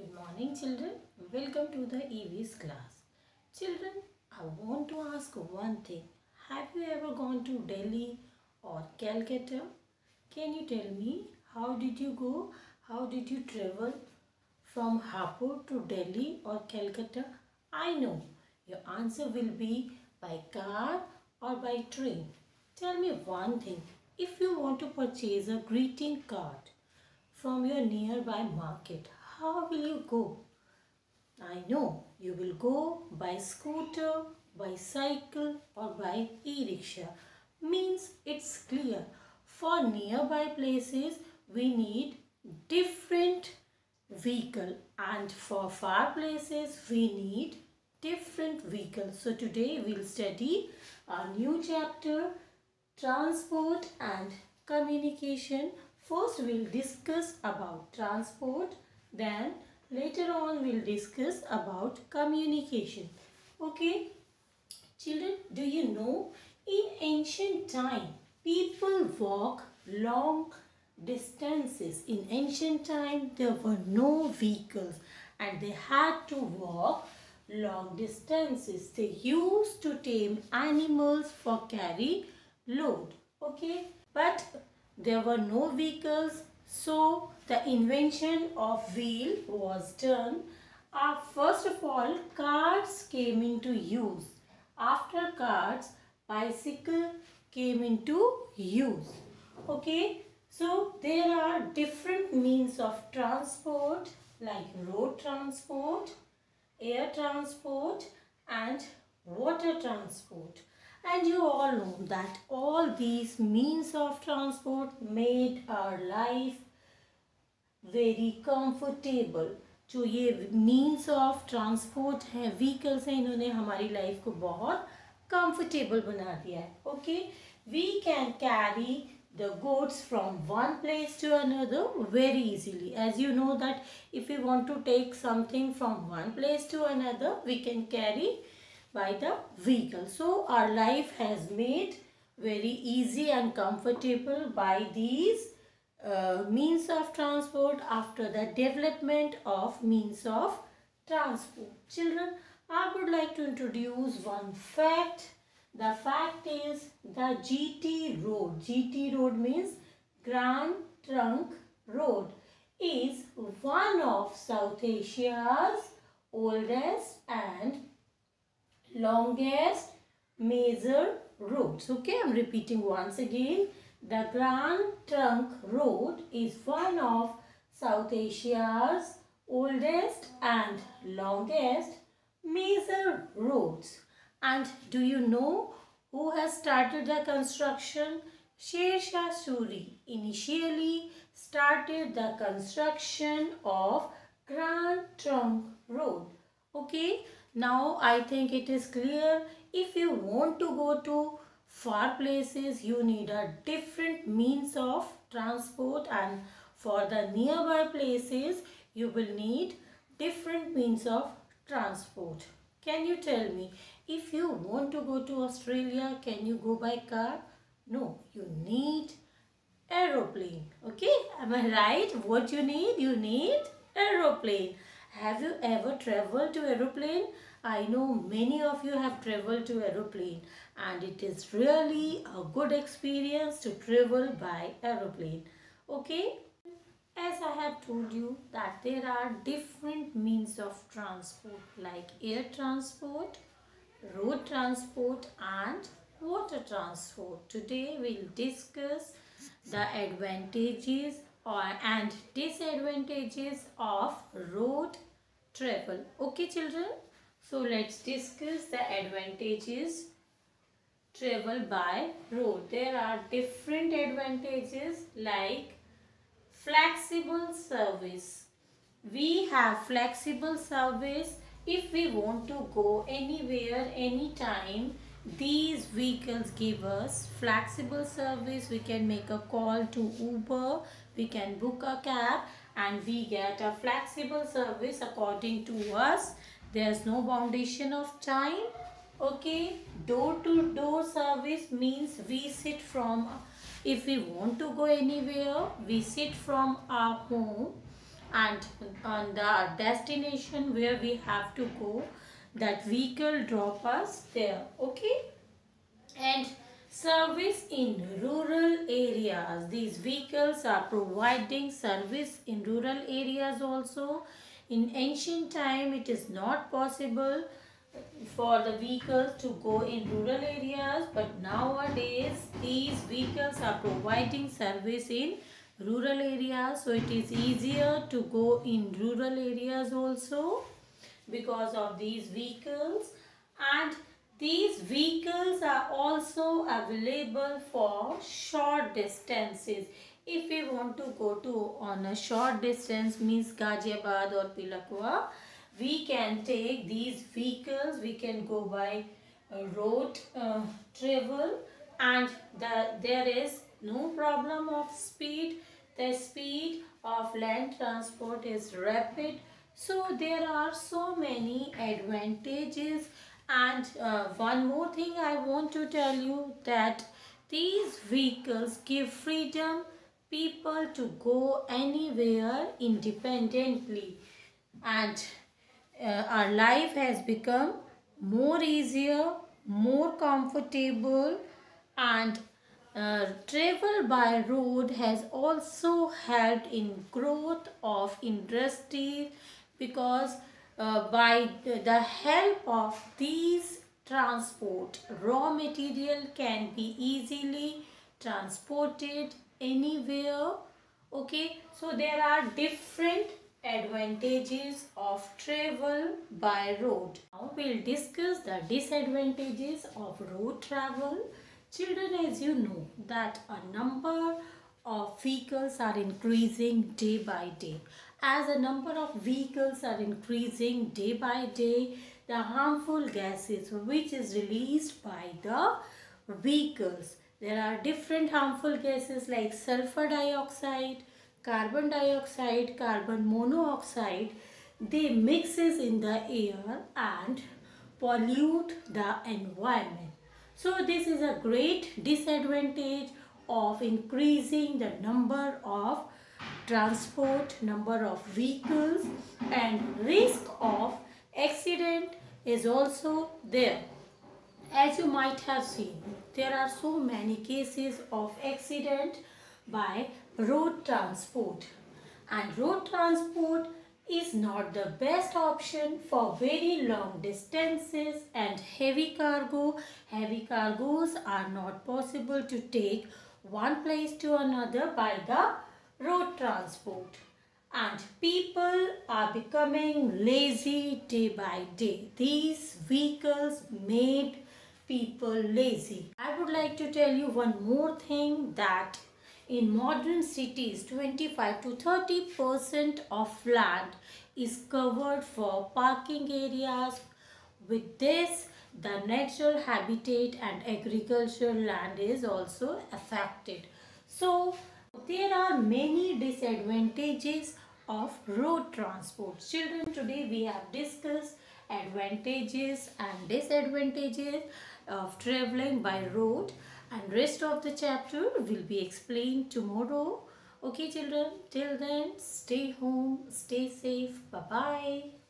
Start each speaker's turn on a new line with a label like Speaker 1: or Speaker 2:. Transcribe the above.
Speaker 1: Good morning, children. Welcome to the EV's class. Children, I want to ask one thing. Have you ever gone to Delhi or Calcutta? Can you tell me how did you go? How did you travel from Hapur to Delhi or Calcutta? I know your answer will be by car or by train. Tell me one thing. If you want to purchase a greeting card from your nearby market, how will you go? I know you will go by scooter, by cycle or by e-rickshaw. Means it's clear. For nearby places we need different vehicle and for far places we need different vehicles. So today we'll study a new chapter, transport and communication. First we'll discuss about transport, then later on we'll discuss about communication. Okay, children, do you know in ancient time people walk long distances. In ancient time there were no vehicles and they had to walk long distances. They used to tame animals for carry load. Okay, but there were no vehicles, so the invention of wheel was done. First of all, carts came into use. After carts, bicycle came into use. Okay, so there are different means of transport like road transport, air transport and water transport. And you all know that all these means of transport made our life very comfortable. जो ये means of transport है, vehicles हैं, इन्होंने हमारी life को बहुत comfortable बना दिया है. Okay, we can carry the goods from one place to another very easily. As you know that if we want to take something from one place to another, we can carry by the vehicle. So our life has made very easy and comfortable by these means of transport after the development of means of transport. Children, I would like to introduce one fact. The fact is the GT road. GT road means Grand Trunk Road is one of South Asia's oldest and longest major roads. Okay, I'm repeating once again. The Grand Trunk Road is one of South Asia's oldest and longest major roads. And do you know who has started the construction? Sher Shah Suri initially started the construction of Grand Trunk Road. Okay, now I think it is clear. If you want to go to far places, you need a different means of transport, and for the nearby places, you will need different means of transport. Can you tell me, if you want to go to Australia, can you go by car? No, you need aeroplane. Okay, am I right? What you need? You need aeroplane. Have you ever traveled to aeroplane? I know many of you have traveled to aeroplane and it is really a good experience to travel by aeroplane. Okay, as I have told you that there are different means of transport like air transport, road transport and water transport. Today we'll discuss the advantages and disadvantages of road travel. Okay children, so let's discuss the advantages travel by road. There are different advantages like flexible service. We have flexible service. If we want to go anywhere, anytime, these vehicles give us flexible service. We can make a call to Uber, we can book a cab and we get a flexible service according to us. There's no foundation of time. Okay, door to door service means we sit from, if we want to go anywhere, we sit from our home and on the destination where we have to go, that vehicle drop us there. Okay. And service in rural areas. These vehicles are providing service in rural areas also. In ancient time, it is not possible for the vehicles to go in rural areas, but nowadays these vehicles are providing service in rural areas, so it is easier to go in rural areas also because of these vehicles. And these vehicles are also available for short distances. If we want to go to on a short distance, means Ghaziabad or Pilakwa, we can take these vehicles. We can go by road travel, and there is no problem of speed. The speed of land transport is rapid. So there are so many advantages. And one more thing I want to tell you, that these vehicles give freedom people to go anywhere independently, and our life has become more easier, more comfortable. And travel by road has also helped in growth of industries, because by the help of these transport, raw material can be easily transported anywhere. Okay, so there are different advantages of travel by road. Now we'll discuss the disadvantages of road travel. Children, as you know that a number of vehicles are increasing day by day. As the number of vehicles are increasing day by day, the harmful gases which is released by the vehicles, there are different harmful gases like sulfur dioxide, carbon dioxide, carbon monoxide. They mixes in the air and pollute the environment. So this is a great disadvantage of increasing the number of transport, number of vehicles, and risk of accident is also there. As you might have seen, there are so many cases of accident by road transport, and road transport is not the best option for very long distances and heavy cargo. Heavy cargoes are not possible to take one place to another by the road transport, and people are becoming lazy day by day. These vehicles made people lazy. I would like to tell you one more thing, that in modern cities 25 to 30% of land is covered for parking areas. With this, the natural habitat and agricultural land is also affected. So there are many disadvantages of road transport. Children, today we have discussed advantages and disadvantages of traveling by road, and rest of the chapter will be explained tomorrow. Okay children, till then stay home, stay safe. Bye bye.